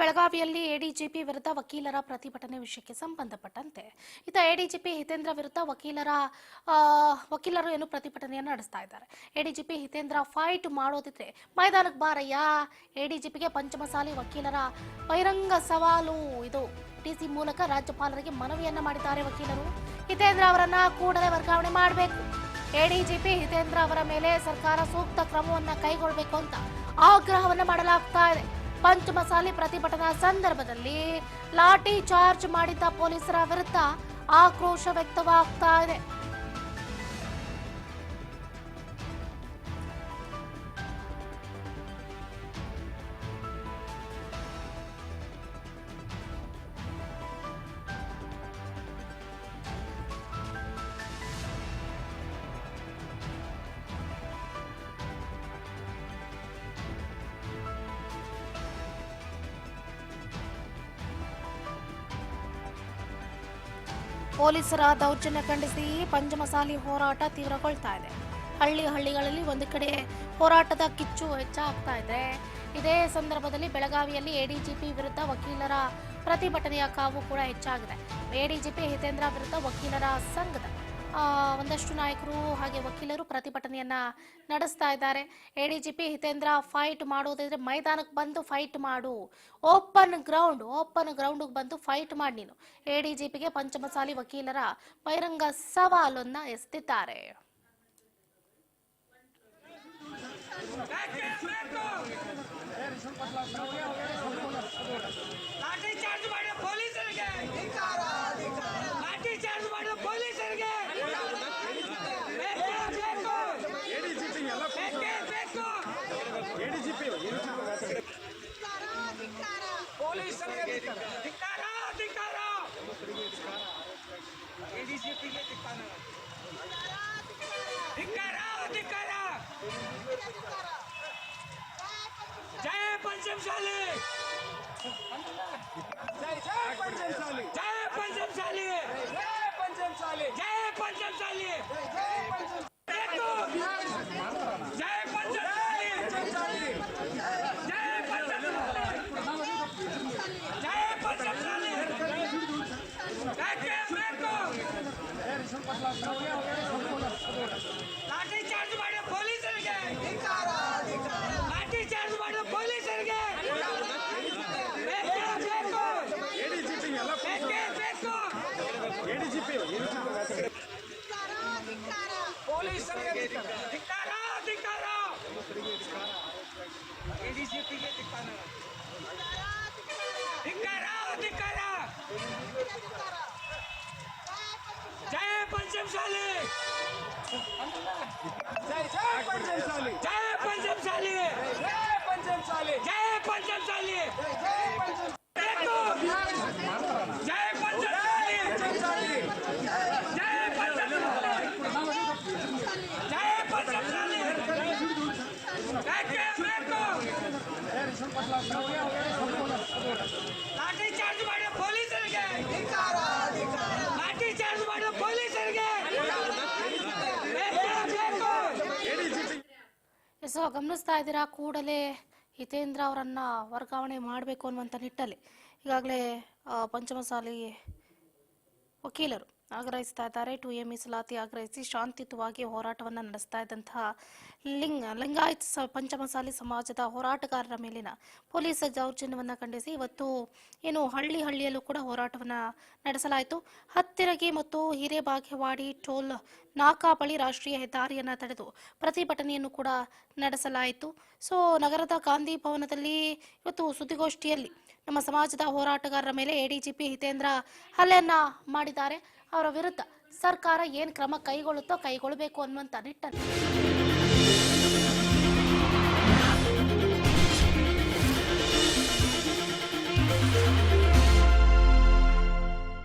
ಬೆಳಗಾವಿಯಲ್ಲಿ ಎಡಿಜಿಪಿ ವಿರುದ್ಧ ವಕೀಲರ ಪ್ರತಿಭಟನೆ ವಿಷಯಕ್ಕೆ ಸಂಬಂಧಪಟ್ಟಂತೆ ಎಡಿಜಿಪಿ ಹಿತೇಂದ್ರ ವಿರುದ್ಧ ವಕೀಲರು ಏನು ಪ್ರತಿಭಟನೆಯನ್ನು ನಡೆಸ್ತಾ ಇದ್ದಾರೆ. ಎಡಿಜಿಪಿ ಹಿತೇಂದ್ರ ಫೈಟ್ ಮಾಡೋದಿದ್ರೆ ಮೈದಾನಕ್ಕೆ ಬಾರಯ್ಯ. ಎಡಿಜಿಪಿಗೆ ಪಂಚಮಸಾಲಿ ವಕೀಲರ ಬಹಿರಂಗ ಸವಾಲು. ಇದು ಟಿಸಿ ಮೂಲಕ ರಾಜ್ಯಪಾಲರಿಗೆ ಮನವಿಯನ್ನ ಮಾಡಿದ್ದಾರೆ ವಕೀಲರು. ಹಿತೇಂದ್ರ ಅವರನ್ನ ಕೂಡಲೇ ವರ್ಗಾವಣೆ ಮಾಡಬೇಕು. ಎಡಿಜಿಪಿ ಹಿತೇಂದ್ರ ಅವರ ಮೇಲೆ ಸರ್ಕಾರ ಸೂಕ್ತ ಕ್ರಮವನ್ನ ಕೈಗೊಳ್ಳಬೇಕು ಅಂತ ಆಗ್ರಹವನ್ನ ಮಾಡಲಾಗ್ತಾ ಇದೆ. ಪಂಚಮಸಾಲಿ ಪ್ರತಿಭಟನಾ ಸಂದರ್ಭದಲ್ಲಿ ಲಾಠಿ ಚಾರ್ಜ್ ಮಾಡಿದ್ದ ಪೊಲೀಸರ ವಿರುದ್ಧ ಆಕ್ರೋಶ ವ್ಯಕ್ತವಾಗ್ತಾ ಇದೆ. ಪೊಲೀಸರ ದೌರ್ಜನ್ಯ ಖಂಡಿಸಿ ಪಂಚಮಸಾಲಿ ಹೋರಾಟ ತೀವ್ರಗೊಳ್ತಾ ಇದೆ. ಹಳ್ಳಿಗಳಲ್ಲಿ ಒಂದು ಕಡೆ ಹೋರಾಟದ ಕಿಚ್ಚು ಹೆಚ್ಚಾಗ್ತಾ ಇದೆ. ಇದೇ ಸಂದರ್ಭದಲ್ಲಿ ಬೆಳಗಾವಿಯಲ್ಲಿ ಎಡಿಜಿಪಿ ವಿರುದ್ಧ ವಕೀಲರ ಪ್ರತಿಭಟನೆಯ ಕಾವು ಕೂಡ ಹೆಚ್ಚಾಗಿದೆ. ಎಡಿಜಿಪಿ ಹಿತೇಂದ್ರ ವಿರುದ್ಧ ವಕೀಲರ ಸಂಘದ ಒಂದಷ್ಟು ನಾಯಕರು ಹಾಗೆ ವಕೀಲರು ಪ್ರತಿಭಟನೆಯನ್ನ ನಡೆಸ್ತಾ ಇದ್ದಾರೆ. ಎಡಿಜಿಪಿ ಹಿತೇಂದ್ರ ಫೈಟ್ ಮಾಡೋದಿದ್ರೆ ಮೈದಾನಕ್ಕೆ ಬಂದು ಫೈಟ್ ಮಾಡು. ಓಪನ್ ಗ್ರೌಂಡ್ ಬಂದು ಫೈಟ್ ಮಾಡಿ ನೀನು. ಎಡಿಜಿಪಿಗೆ ಪಂಚಮಸಾಲಿ ವಕೀಲರ ಬಹಿರಂಗ ಸವಾಲನ್ನ ಎಸೆದಿದ್ದಾರೆ. जय पंचमसाली, जय पंचमसाली, जय पंचमसाली, जय पंचमसाली, जय पंचमसाली, जय पंचमसाली, जय पंचमसाली, जय पंचमसाली, लाठी चार्ज ಮಾಡಿ ಪೊಲೀಸರಿಗೆ ಲಾಠಿ ಚಾರ್ಜ್ ಮಾಡಿ ಪೊಲೀಸರಿಗೆ ಪೊಲೀಸರಿಗೆ ಧಿಕ್ಕಾರ ಧಿಕ್ಕಾರ ಎಡಿಜಿಪಿಗೆ ಧಿಕ್ಕಾರ ಧಿಕ್ಕಾರ ಧಿಕ್ಕಾರ जय पंचमसाली, जय पंचमसाली, जय पंचमसाली, जय पंचमसाली, जय पंचमसाली, जय पंचमसाली, जय पंचमसाली, जय पंचमसाली, लाठी चार्ज ಮಾಡಿ ಪೊಲೀಸರಿಗೆ ಲಾಠಿ ಚಾರ್ಜ್ ಮಾಡಿ ಪೊಲೀಸರಿಗೆ ಗಮನಿಸ್ತಾ ಇದ್ದೀರಾ. ಕೂಡಲೇ ಹಿತೇಂದ್ರ ಅವರನ್ನ ವರ್ಗಾವಣೆ ಮಾಡಬೇಕು ಅನ್ನುವಂಥ ನಿಟ್ಟಲ್ಲಿ ಈಗಾಗಲೇ ಪಂಚಮಸಾಲಿ ವಕೀಲರು ಆಗ್ರಹಿಸ್ತಾ ಇದ್ದಾರೆ. 2A ಮೀಸಲಾತಿ ಆಗ್ರಹಿಸಿ ಶಾಂತಿಯುತವಾಗಿ ಹೋರಾಟವನ್ನು ನಡೆಸ್ತಾ ಇದ್ದಂತಹ ಲಿಂಗಾಯತ್ ಪಂಚಮಸಾಲಿ ಸಮಾಜದ ಹೋರಾಟಗಾರರ ಮೇಲಿನ ಪೊಲೀಸ್ ದೌರ್ಜನ್ಯವನ್ನು ಖಂಡಿಸಿ ಇವತ್ತು ಏನು ಹಳ್ಳಿಯಲ್ಲೂ ಕೂಡ ಹೋರಾಟವನ್ನು ನಡೆಸಲಾಯಿತು. ಹತ್ತಿರಗಿ ಮತ್ತು ಹಿರೇಬಾಗೇವಾಡಿ ಟೋಲ್ ನಾಕಾ ಬಳಿ ರಾಷ್ಟ್ರೀಯ ಹೆದ್ದಾರಿಯನ್ನು ತಡೆದು ಪ್ರತಿಭಟನೆಯನ್ನು ಕೂಡ ನಡೆಸಲಾಯಿತು. ಸೊ ನಗರದ ಗಾಂಧಿ ಭವನದಲ್ಲಿ ಇವತ್ತು ಸುದ್ದಿಗೋಷ್ಠಿಯಲ್ಲಿ ನಮ್ಮ ಸಮಾಜದ ಹೋರಾಟಗಾರರ ಮೇಲೆ ಎಡಿಜಿಪಿ ಹಿತೇಂದ್ರ ಹಲ್ಲೆಯನ್ನ ಮಾಡಿದ್ದಾರೆ. ಅವರ ವಿರುದ್ಧ ಸರ್ಕಾರ ಏನು ಕ್ರಮ ಕೈಗೊಳ್ಳುತ್ತೋ ಕೈಗೊಳ್ಳಬೇಕು ಅನ್ನುವಂಥ ನಿಟ್ಟಲ್ಲಿ